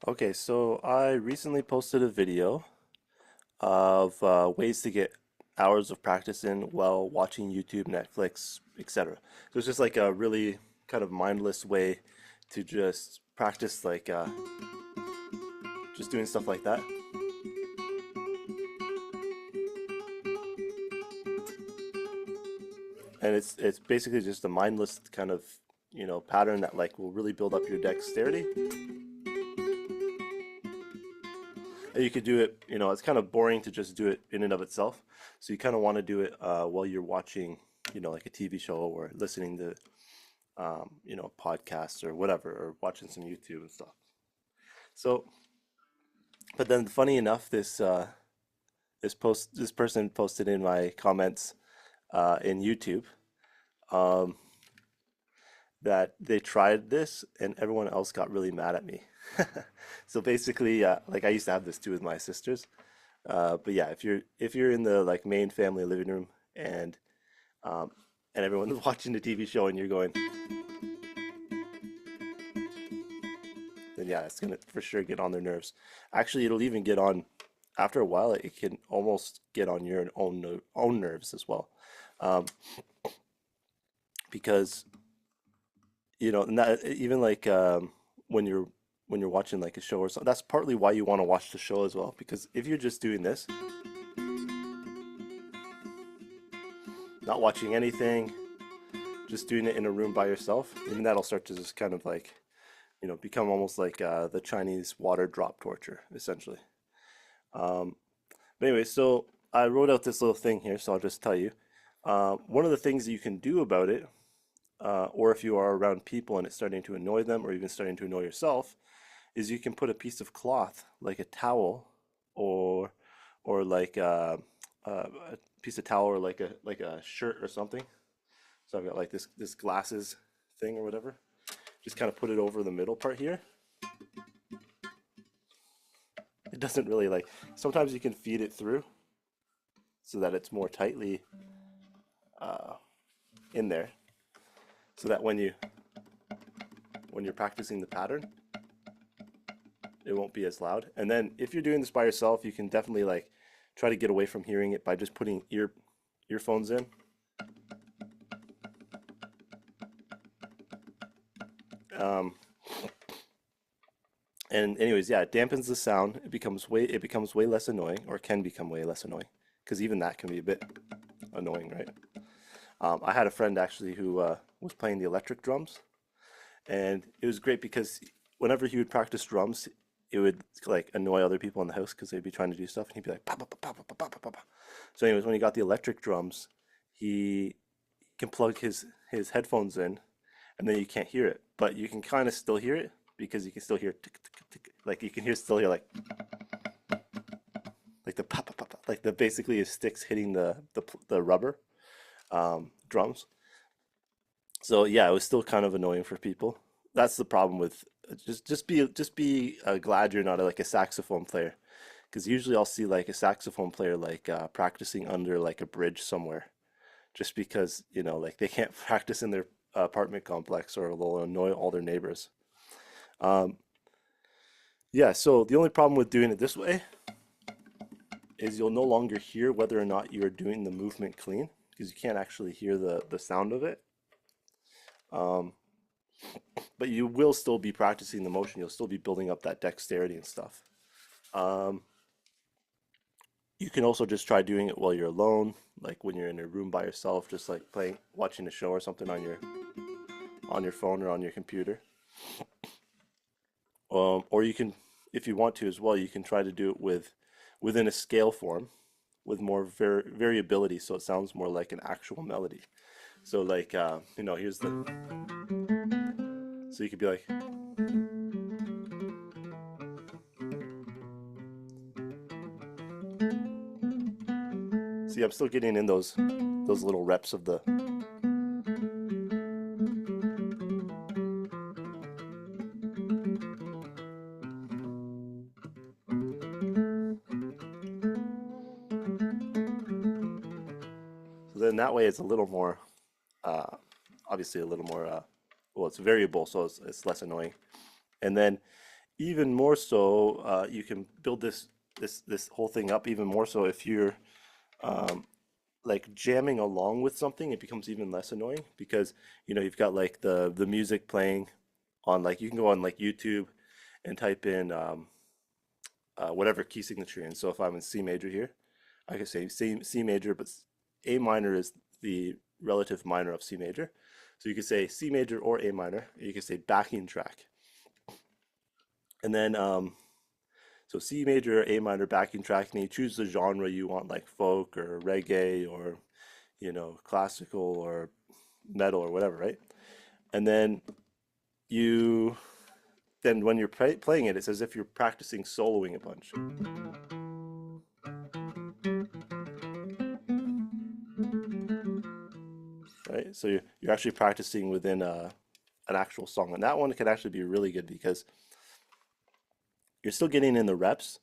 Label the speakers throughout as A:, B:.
A: Okay, so I recently posted a video of ways to get hours of practice in while watching YouTube, Netflix, etc. So it's just like a really kind of mindless way to just practice, like just doing stuff like that. And it's basically just a mindless kind of pattern that like will really build up your dexterity. And you could do it, it's kind of boring to just do it in and of itself. So you kind of want to do it while you're watching, like a TV show or listening to, podcasts or whatever, or watching some YouTube and stuff. So, but then funny enough, this person posted in my comments in YouTube um, that they tried this and everyone else got really mad at me. So basically, like I used to have this too with my sisters. But yeah, if you're in the like main family living room and um, and everyone's watching the TV show and you're going, then yeah, it's gonna for sure get on their nerves. Actually, it'll even get on after a while. It can almost get on your own nerves as well, um, because and that, even like when you're when you're watching like a show or something. That's partly why you want to watch the show as well. Because if you're just doing this, not watching anything, just doing it in a room by yourself, even that'll start to just kind of like become almost like the Chinese water drop torture, essentially. Um, but anyway, so I wrote out this little thing here, so I'll just tell you. One of the things that you can do about it, or if you are around people and it's starting to annoy them, or even starting to annoy yourself, is you can put a piece of cloth, like a towel, or like a piece of towel, or like a shirt or something. So I've got like this glasses thing or whatever. Just kind of put it over the middle part here. It doesn't really like. Sometimes you can feed it through so that it's more tightly uh, in there, so that when you're practicing the pattern, it won't be as loud. And then if you're doing this by yourself, you can definitely like try to get away from hearing it by just putting earphones in. Um, and anyways, yeah, it dampens the sound. It becomes way less annoying, or can become way less annoying, because even that can be a bit annoying, right? I had a friend actually who was playing the electric drums, and it was great because whenever he would practice drums, it would like annoy other people in the house because they'd be trying to do stuff, and he'd be like, "Pa, pa, pa, pa, pa, pa, pa, pa, pa." So, anyways, when he got the electric drums, he can plug his headphones in, and then you can't hear it, but you can kind of still hear it because you can still hear tick, tick, tick, like you can still hear like the pa, pa, pa, pa, like the basically his sticks hitting the rubber drums. So yeah, it was still kind of annoying for people. That's the problem with just be glad you're not like a saxophone player, because usually I'll see like a saxophone player like practicing under like a bridge somewhere, just because like they can't practice in their apartment complex or they'll annoy all their neighbors. Um, yeah, so the only problem with doing it this way is you'll no longer hear whether or not you're doing the movement clean, because you can't actually hear the sound of it. Um, but you will still be practicing the motion. You'll still be building up that dexterity and stuff. Um, you can also just try doing it while you're alone, like when you're in a room by yourself, just like playing, watching a show or something on your phone or on your computer. Or you can, if you want to as well, you can try to do it within a scale form with more variability, so it sounds more like an actual melody. So like here's the so you could be like, see, I'm still getting in those little reps of the. So then that way it's a little more, uh, obviously a little more, well, it's variable, so it's less annoying. And then even more so, you can build this whole thing up even more so if you're um, like jamming along with something, it becomes even less annoying because you've got like the music playing on, like, you can go on like YouTube and type in whatever key signature in. So if I'm in C major here, I could say C major, but A minor is the relative minor of C major. So you could say C major or A minor. You could say backing track, and then so C major, A minor, backing track, and you choose the genre you want, like folk or reggae or classical or metal or whatever, right? And then you then when you're playing it, it's as if you're practicing soloing a bunch, right? So you're actually practicing within an actual song, and that one can actually be really good because you're still getting in the reps.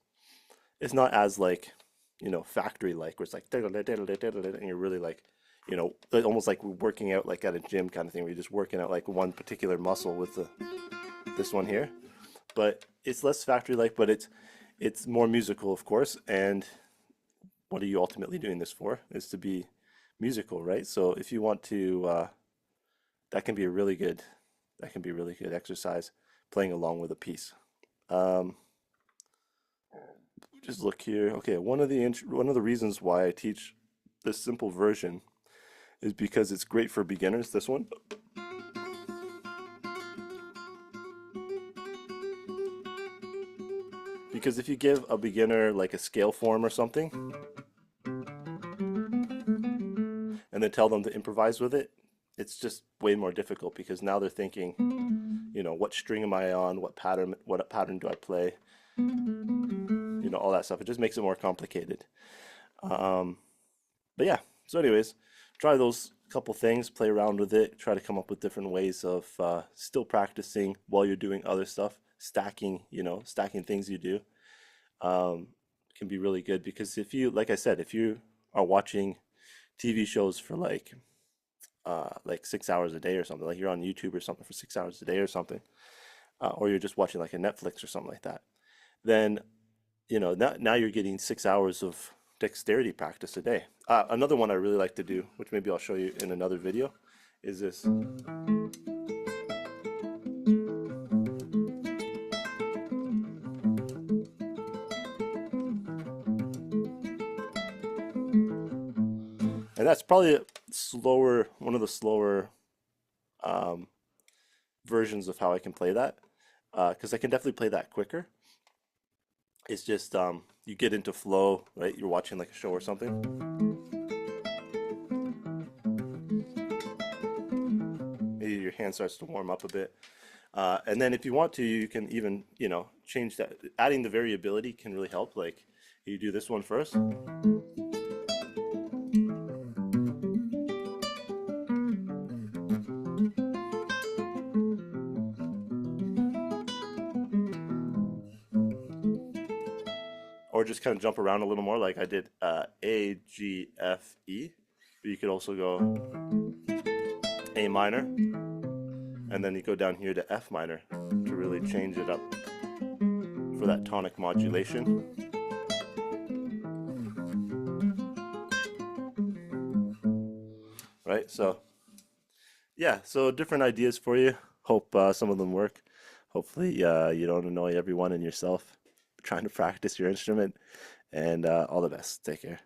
A: It's not as like factory like where it's like and you're really like almost like working out like at a gym kind of thing where you're just working out like one particular muscle with this one here. But it's less factory like, but it's more musical, of course. And what are you ultimately doing this for? Is to be musical, right? So if you want to, that can be a really good, that can be a really good exercise playing along with a piece. Um, just look here. Okay, one of the reasons why I teach this simple version is because it's great for beginners. This one, because if you give a beginner like a scale form or something, and then tell them to improvise with it, it's just way more difficult because now they're thinking, what string am I on? What pattern do I play? All that stuff. It just makes it more complicated. Um, but yeah, so anyways, try those couple things, play around with it, try to come up with different ways of still practicing while you're doing other stuff, stacking things you do um, can be really good because if you, like I said, if you are watching TV shows for like 6 hours a day or something, like you're on YouTube or something for 6 hours a day or something, or you're just watching like a Netflix or something like that, then now you're getting 6 hours of dexterity practice a day. Another one I really like to do, which maybe I'll show you in another video, is this. And that's probably one of the slower um, versions of how I can play that, because I can definitely play that quicker. It's just you get into flow, right? You're watching like a show or something. Maybe your hand starts to warm up a bit. And then if you want to, you can even, change that. Adding the variability can really help. Like you do this one first, or just kind of jump around a little more, like I did A, G, F, E. But you could also go A minor, and then you go down here to F minor to really change it up for that tonic modulation. Right? So, yeah, so different ideas for you. Hope some of them work. Hopefully, you don't annoy everyone and yourself trying to practice your instrument. And all the best. Take care.